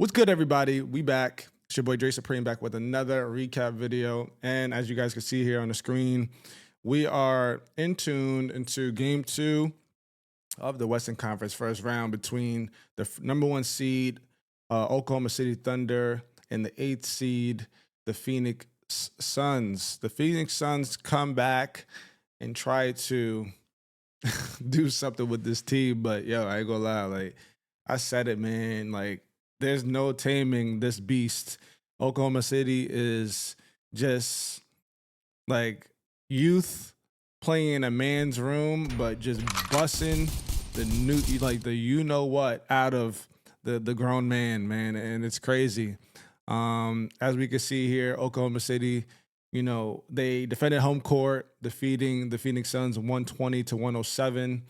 What's good, everybody? We back. It's your boy Dre Supreme back with another recap video. And as you guys can see here on the screen, we are in tune into game two of the Western Conference first round between the number one seed, Oklahoma City Thunder, and the eighth seed, the Phoenix Suns. The Phoenix Suns come back and try to do something with this team, but yo, I ain't gonna lie, like I said it, man. Like there's no taming this beast. Oklahoma City is just like youth playing in a man's room, but just bussing the new like the you know what out of the grown man, and it's crazy. As we can see here, Oklahoma City, they defended home court, defeating the Phoenix Suns 120-107.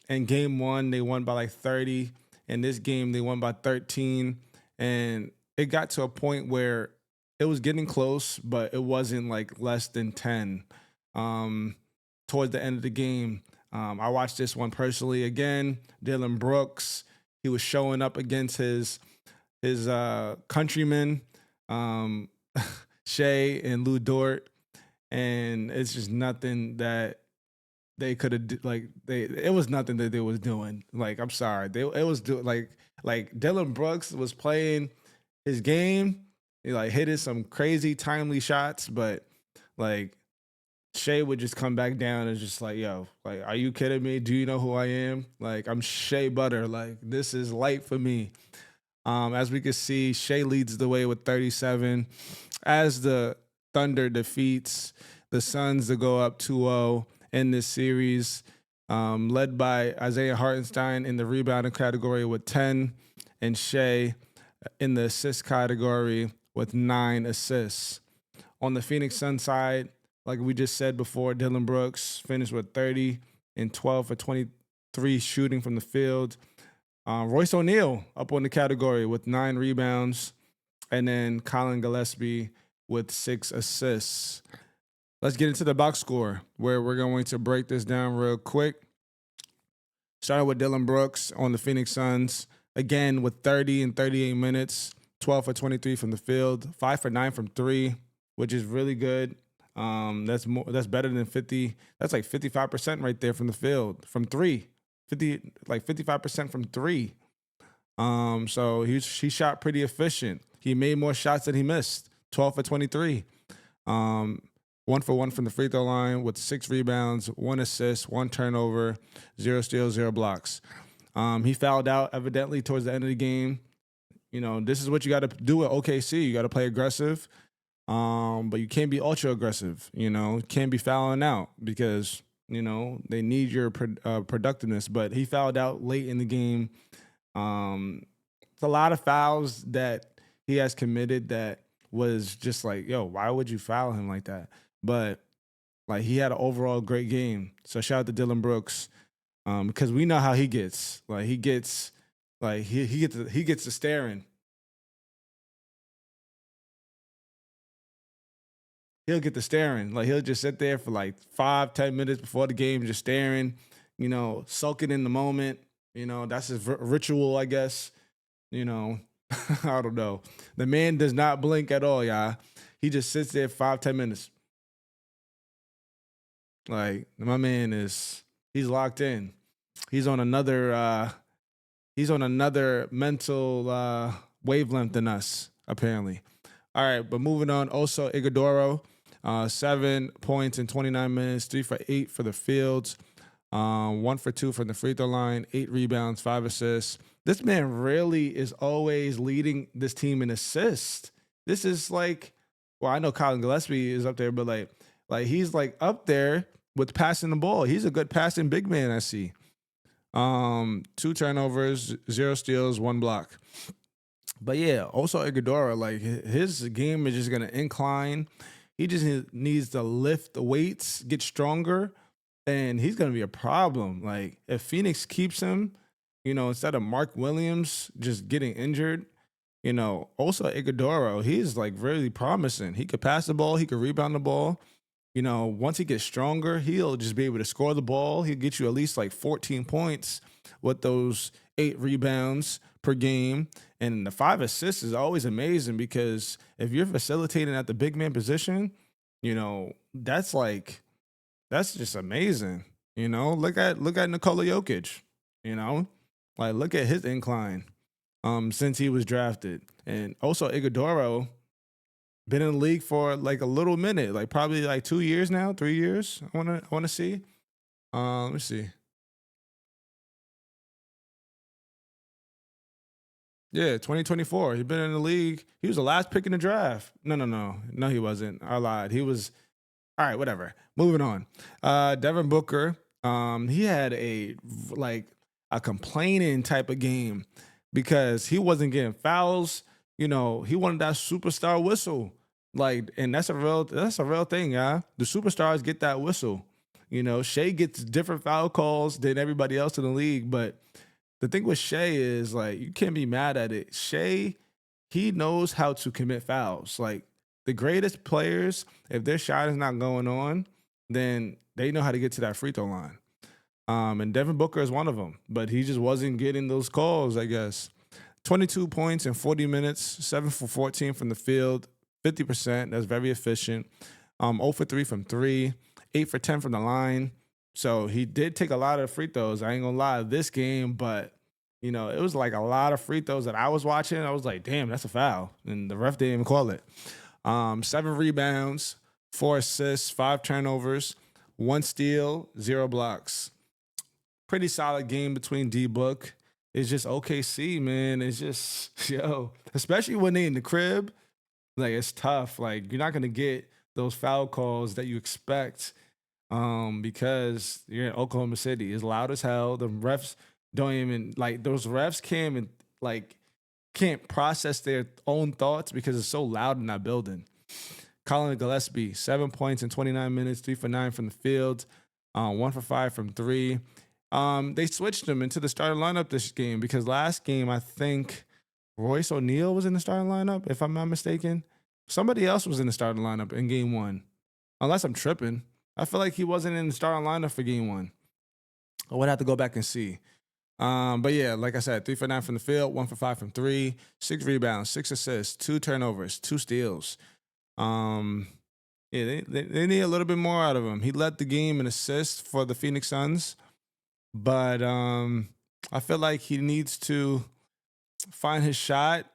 In game one, they won by like 30. In this game, they won by 13. And it got to a point where it was getting close, but it wasn't like less than 10. Towards the end of the game, I watched this one personally again. Dillon Brooks, he was showing up against his countrymen, Shea and Lou Dort, and it's just nothing that they could have it was nothing that they was doing. Like, I'm sorry, it was like Dillon Brooks was playing his game, he like hitting some crazy timely shots, but like Shea would just come back down and just like, yo, like, are you kidding me? Do you know who I am? Like, I'm Shea Butter. Like, this is light for me. As we can see, Shea leads the way with 37 as the Thunder defeats the Suns to go up 2-0 in this series, led by Isaiah Hartenstein in the rebounding category with 10 and Shea in the assist category with 9 assists. On the Phoenix Suns side, like we just said before, Dillon Brooks finished with 30 and 12 for 23 shooting from the field. Royce O'Neal up on the category with 9 rebounds, and then Colin Gillespie with 6 assists. Let's get into the box score, where we're going to break this down real quick. Starting with Dillon Brooks on the Phoenix Suns, again with 30 and 38 minutes, 12 for 23 from the field, 5 for 9 from 3, which is really good. That's better than 50. That's like 55% right there from the field, from 3. 55% from 3. So he shot pretty efficient. He made more shots than he missed. 12 for 23. 1 for 1 from the free throw line with 6 rebounds, 1 assist, 1 turnover, 0 steals, 0 blocks. He fouled out evidently towards the end of the game. This is what you got to do at OKC. You got to play aggressive, but you can't be ultra aggressive. Can't be fouling out because they need your productiveness. But he fouled out late in the game. It's a lot of fouls that he has committed that was just like, yo, why would you foul him like that? But like, he had an overall great game. So shout out to Dillon Brooks, because we know how he gets. Like, he gets the staring. He'll get the staring. Like, he'll just sit there for like 5-10 minutes before the game, just staring, sulking in the moment. That's his ritual, I guess. I don't know. The man does not blink at all, y'all. He just sits there 5-10 minutes. Like, my man he's locked in. He's on another mental wavelength than us, apparently. All right, but moving on. Also, Iguodaro, 7 points in 29 minutes, 3 for 8 for the field, 1 for 2 from the free throw line, 8 rebounds, 5 assists. This man really is always leading this team in assists. This is like, well, I know Colin Gillespie is up there, but like he's like up there with passing the ball. He's a good passing big man, I see. 2 turnovers, 0 steals, 1 block. But yeah, also Iguodaro, like his game is just gonna incline. He just needs to lift the weights, get stronger, and he's gonna be a problem. Like, if Phoenix keeps him, instead of Mark Williams just getting injured, also Iguodaro, he's like really promising. He could pass the ball, he could rebound the ball. Once he gets stronger, he'll just be able to score the ball. He'll get you at least like 14 points with those 8 rebounds, per game, and the 5 assists is always amazing because if you're facilitating at the big man position, that's like that's just amazing. Look at Nikola Jokic. You know, like look at his incline since he was drafted, and also Iguodaro been in the league for like a little minute, like probably like 2 years now, 3 years. I wanna see. Let me see. Yeah, 2024. He's been in the league. He was the last pick in the draft. No, no, no, no. He wasn't. I lied. He was. All right, whatever. Moving on. Devin Booker. He had like a complaining type of game because he wasn't getting fouls. He wanted that superstar whistle. Like, and that's a real thing, yeah. The superstars get that whistle. Shea gets different foul calls than everybody else in the league, but the thing with Shea is like you can't be mad at it. Shea, he knows how to commit fouls. Like the greatest players, if their shot is not going on, then they know how to get to that free throw line. And Devin Booker is one of them, but he just wasn't getting those calls, I guess. 22 points in 40 minutes, 7 for 14 from the field, 50%. That's very efficient. 0 for 3 from three, 8 for 10 from the line. So he did take a lot of free throws. I ain't gonna lie, this game, but it was like a lot of free throws that I was watching. I was like, damn, that's a foul. And the ref didn't even call it. 7 rebounds, 4 assists, 5 turnovers, 1 steal, 0 blocks. Pretty solid game between D Book. It's just OKC, man. It's just, especially when they in the crib, like it's tough. Like you're not gonna get those foul calls that you expect because you're in Oklahoma City. It's loud as hell. The refs don't even like those refs can't even like can't process their own thoughts because it's so loud in that building. Colin Gillespie, 7 points in 29 minutes, 3 for 9 from the field, 1 for 5 from three. They switched him into the starting lineup this game because last game I think Royce O'Neal was in the starting lineup, if I'm not mistaken. Somebody else was in the starting lineup in game one, unless I'm tripping. I feel like he wasn't in the starting lineup for game one. I would have to go back and see. But yeah, like I said, 3 for 9 from the field, 1 for 5 from three, 6 rebounds, 6 assists, 2 turnovers, 2 steals. Yeah, they need a little bit more out of him. He led the game in assists for the Phoenix Suns, but I feel like he needs to find his shot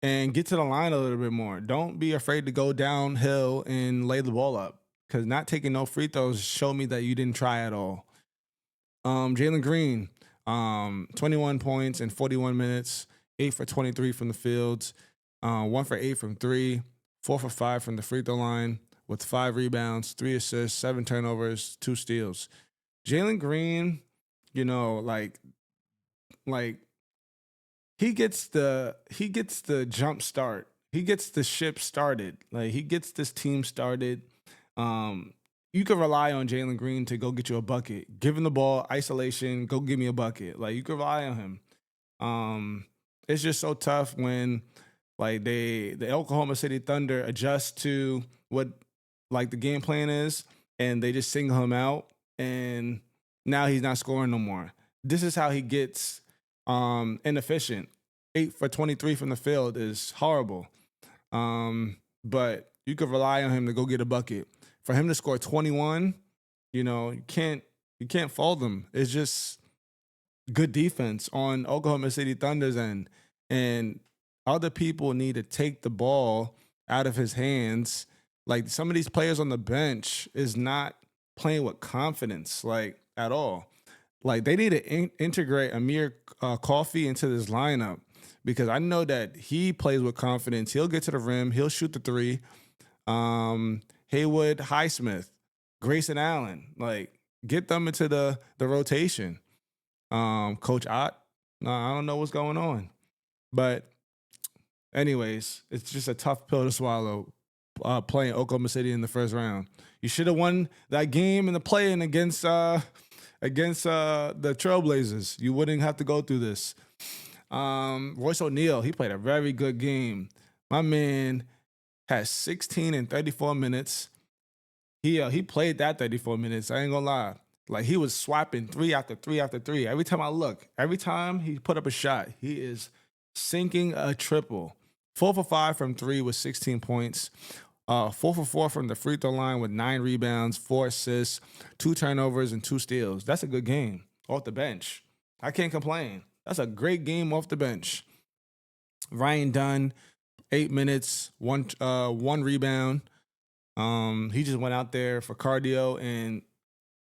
and get to the line a little bit more. Don't be afraid to go downhill and lay the ball up because not taking no free throws show me that you didn't try at all. Jalen Green, 21 points in 41 minutes, 8 for 23 from the fields, 1 for 8 from three, 4 for 5 from the free throw line with 5 rebounds, 3 assists, 7 turnovers, 2 steals. Jalen Green, like he gets the jump start. He gets the ship started. Like he gets this team started. You can rely on Jalen Green to go get you a bucket. Give him the ball, isolation, go give me a bucket. Like you can rely on him. It's just so tough when like the Oklahoma City Thunder adjust to what like the game plan is, and they just single him out, and now he's not scoring no more. This is how he gets inefficient. 8 for 23 from the field is horrible. But you could rely on him to go get a bucket. For him to score 21, you can't fault him. It's just good defense on Oklahoma City Thunder's end. And other people need to take the ball out of his hands. Like some of these players on the bench is not playing with confidence, like at all. Like they need to integrate Amir Coffee into this lineup because I know that he plays with confidence. He'll get to the rim. He'll shoot the three. Haywood Highsmith, Grayson Allen, like get them into the rotation. Coach Ott, no, I don't know what's going on. But anyways, it's just a tough pill to swallow playing Oklahoma City in the first round. You should have won that game in the play-in against the Trailblazers. You wouldn't have to go through this. Royce O'Neal, he played a very good game. My man had 16 in 34 minutes. He played that 34 minutes. I ain't gonna lie. Like he was swiping three after three after three. Every time I look, every time he put up a shot, he is sinking a triple. 4 for 5 from three with 16 points. 4 for 4 from the free throw line with 9 rebounds, 4 assists, 2 turnovers, and 2 steals. That's a good game off the bench. I can't complain. That's a great game off the bench. Ryan Dunn, 8 minutes, one rebound. He just went out there for cardio and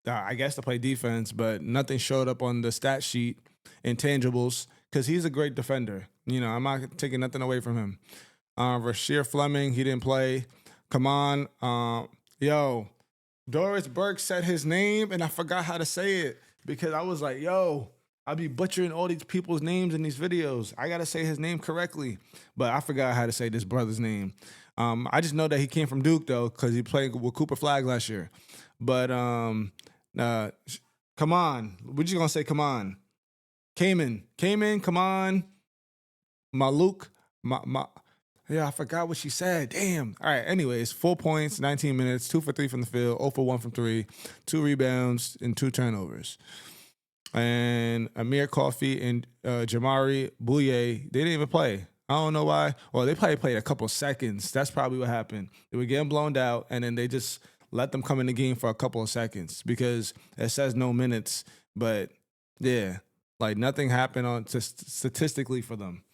I guess to play defense, but nothing showed up on the stat sheet, intangibles, because he's a great defender. I'm not taking nothing away from him. Rasheer Fleming, he didn't play. Come on. Yo, Doris Burke said his name, and I forgot how to say it because I was like, yo, I'll be butchering all these people's names in these videos. I got to say his name correctly, but I forgot how to say this brother's name. I just know that he came from Duke, though, because he played with Cooper Flag last year. But come on. We're just going to say come on. Cayman, come on. Maluk. Yeah, I forgot what she said. Damn. All right. Anyways, 4 points, 19 minutes, 2 for 3 from the field, 0 for 1 from 3, 2 rebounds, and 2 turnovers. And Amir Coffey and Jamari Bouye, they didn't even play. I don't know why. Well, they probably played a couple seconds. That's probably what happened. They were getting blown out, and then they just let them come in the game for a couple of seconds because it says no minutes. But, yeah, like nothing happened statistically for them.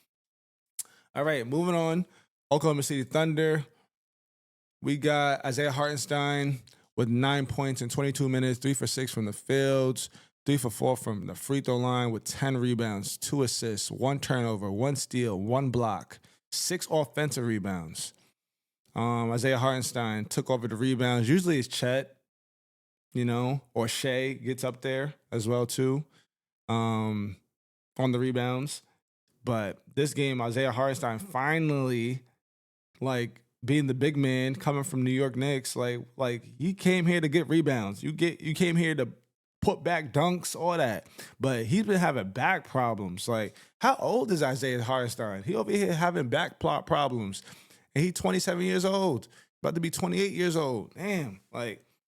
All right, moving on. Oklahoma City Thunder. We got Isaiah Hartenstein with 9 points in 22 minutes, 3 for 6 from the fields, 3 for 4 from the free throw line with 10 rebounds, 2 assists, 1 turnover, 1 steal, 1 block, 6 offensive rebounds. Isaiah Hartenstein took over the rebounds. Usually it's Chet, or Shea gets up there as well too on the rebounds. But this game, Isaiah Hartenstein finally, being the big man coming from New York Knicks, like you came here to get rebounds. You came here to put back dunks, all that. But he's been having back problems. Like, how old is Isaiah Hartenstein? He over here having back problems. And he's 27 years old, about to be 28 years old. Damn,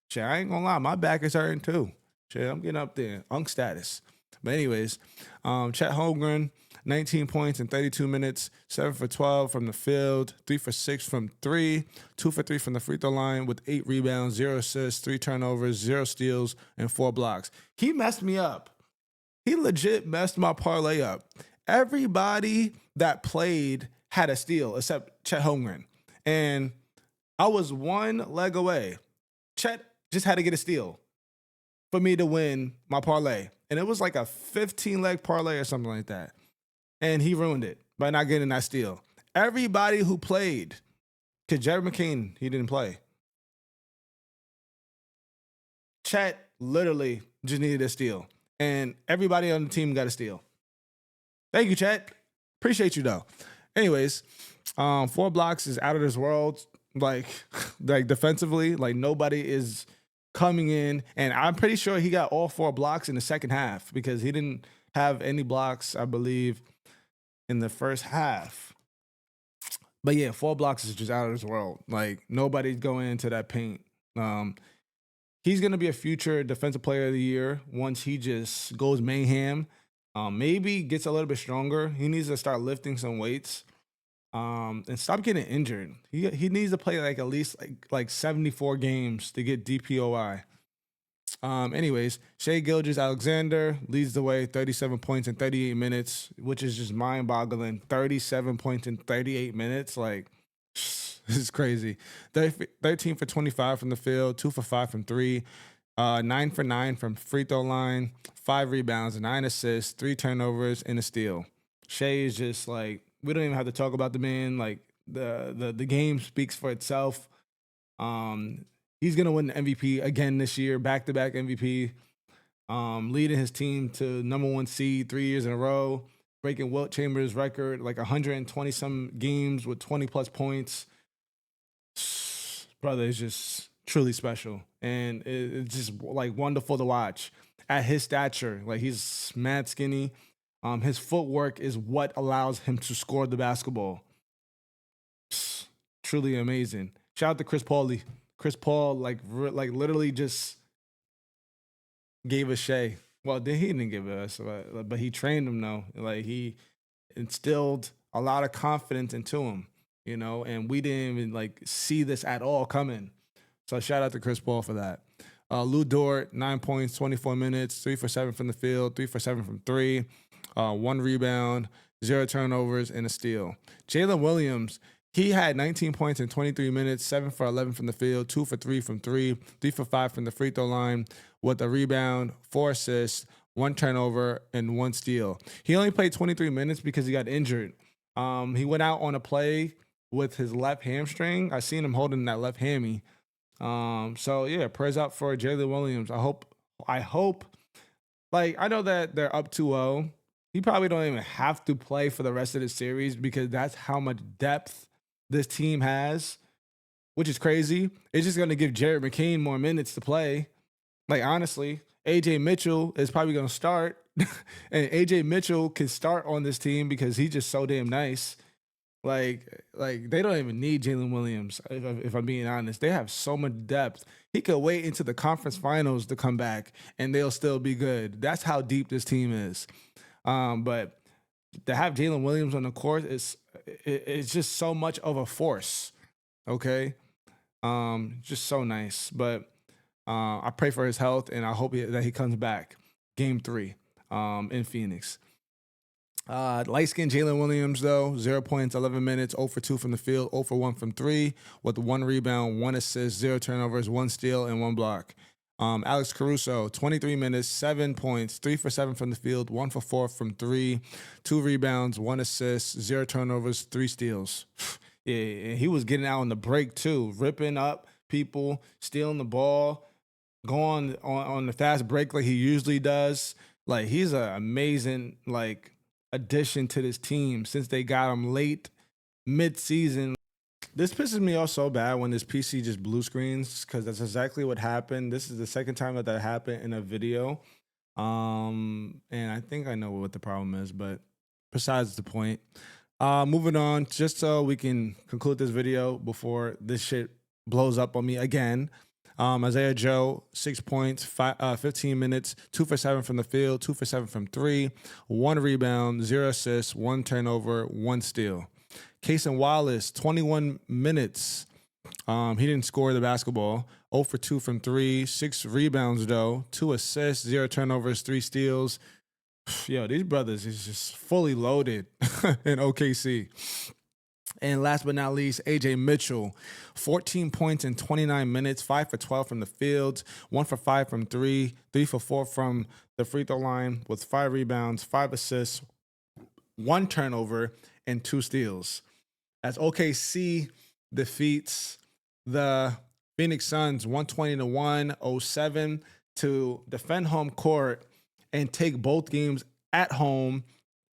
shit, I ain't gonna lie, my back is hurting too. Shit, I'm getting up there, unk status. But anyways, Chet Holmgren, 19 points in 32 minutes, 7 for 12 from the field, 3 for 6 from 3, 2 for 3 from the free throw line with 8 rebounds, 0 assists, 3 turnovers, 0 steals, and 4 blocks. He messed me up. He legit messed my parlay up. Everybody that played had a steal except Chet Holmgren. And I was one leg away. Chet just had to get a steal for me to win my parlay. And it was like a 15-leg parlay or something like that. And he ruined it by not getting that steal. Everybody who played, because Jared McCain, he didn't play. Chet literally just needed a steal. And everybody on the team got a steal. Thank you, Chet. Appreciate you, though. Anyways, 4 blocks is out of this world. Like defensively, nobody is coming in. And I'm pretty sure he got all 4 blocks in the second half because he didn't have any blocks, I believe, in the first half. But yeah, 4 blocks is just out of this world. Nobody's going into that paint. He's going to be a future defensive player of the year once he just goes mayhem. Maybe gets a little bit stronger. He needs to start lifting some weights and stop getting injured. He needs to play at least 74 games to get DPOI. Anyways, Shai Gilgeous-Alexander leads the way, 37 points in 38 minutes, which is just mind-boggling. 37 points in 38 minutes, this is crazy. 13 for 25 from the field, 2 for 5 from 3, 9 for 9 from free throw line, 5 rebounds, 9 assists, 3 turnovers, and a steal. Shai is just we don't even have to talk about the man. The game speaks for itself. He's going to win the MVP again this year, back-to-back MVP, leading his team to number 1 seed 3 years in a row, breaking Wilt Chamberlain's record, 120-some games with 20-plus points. Brother is just truly special, and it's just, wonderful to watch. At his stature, he's mad skinny. His footwork is what allows him to score the basketball. Truly amazing. Shout out to Chris Paul, literally just gave us Shea. Well, he didn't give it us, but he trained him though. Like he instilled a lot of confidence into him, you know, and we didn't even like see this at all coming. So shout out to Chris Paul for that. Lou Dort, 9 points, 24 minutes, 3 for 7 from the field, 3 for 7 from three, 1 rebound, 0 turnovers, and a steal. Jalen Williams, he had 19 points in 23 minutes, 7 for 11 from the field, 2 for 3 from three, 3 for 5 from the free throw line, with a rebound, 4 assists, 1 turnover, and 1 steal. He only played 23 minutes because he got injured. He went out on a play with his left hamstring. I seen him holding that left hammy. So yeah, prayers out for Jalen Williams. I hope, like, I know that they're up 2-0. He probably don't even have to play for the rest of the series because that's how much depth this team has, which is crazy. It's just gonna give Jared McCain more minutes to play. Like, honestly, AJ Mitchell is probably gonna start, and AJ Mitchell can start on this team because he's just so damn nice. Like they don't even need Jalen Williams. If I'm being honest, they have so much depth. He could wait into the conference finals to come back, and they'll still be good. That's how deep this team is. But to have Jalen Williams on the court it's just so much of a force. Okay, just so nice. But I pray for his health, and I hope that he comes back. Game 3, in Phoenix. Light skinned Jalen Williams, though, 0 points, 11 minutes, 0 for 2 from the field, 0 for 1 from three, with 1 rebound, 1 assist, 0 turnovers, 1 steal, and 1 block. Alex Caruso, 23 minutes, 7 points, 3 for 7 from the field, 1 for 4 from three, 2 rebounds, 1 assist, 0 turnovers, 3 steals. Yeah, he was getting out on the break, too, ripping up people, stealing the ball, going on the fast break like he usually does. Like, he's an amazing, like, addition to this team since they got him late mid-season. This pisses me off so bad when this PC just blue screens because that's exactly what happened. This is the second time that happened in a video. And I think I know what the problem is, but besides the point. Moving on, just so we can conclude this video before this shit blows up on me again. Isaiah Joe, 6 points, 15 minutes, 2 for 7 from the field, 2 for 7 from three, 1 rebound, 0 assists, 1 turnover, 1 steal. Cason Wallace, 21 minutes. He didn't score the basketball. 0 for 2 from three, 6 rebounds though, 2 assists, 0 turnovers, 3 steals. Yo, these brothers is just fully loaded in OKC. And last but not least, AJ Mitchell, 14 points in 29 minutes, 5 for 12 from the field, 1 for 5 from three, 3 for 4 from the free throw line, with 5 rebounds, 5 assists, 1 turnover, and 2 steals. As OKC defeats the Phoenix Suns 120-107 to defend home court and take both games at home,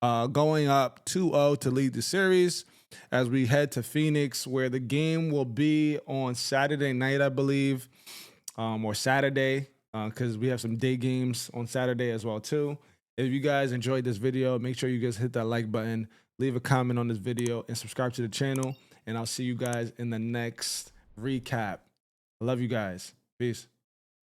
going up 2-0 to lead the series. As we head to Phoenix, where the game will be on Saturday night, I believe, or Saturday, because we have some day games on Saturday as well, too. If you guys enjoyed this video, make sure you guys hit that like button, leave a comment on this video, and subscribe to the channel. And I'll see you guys in the next recap. I love you guys. Peace.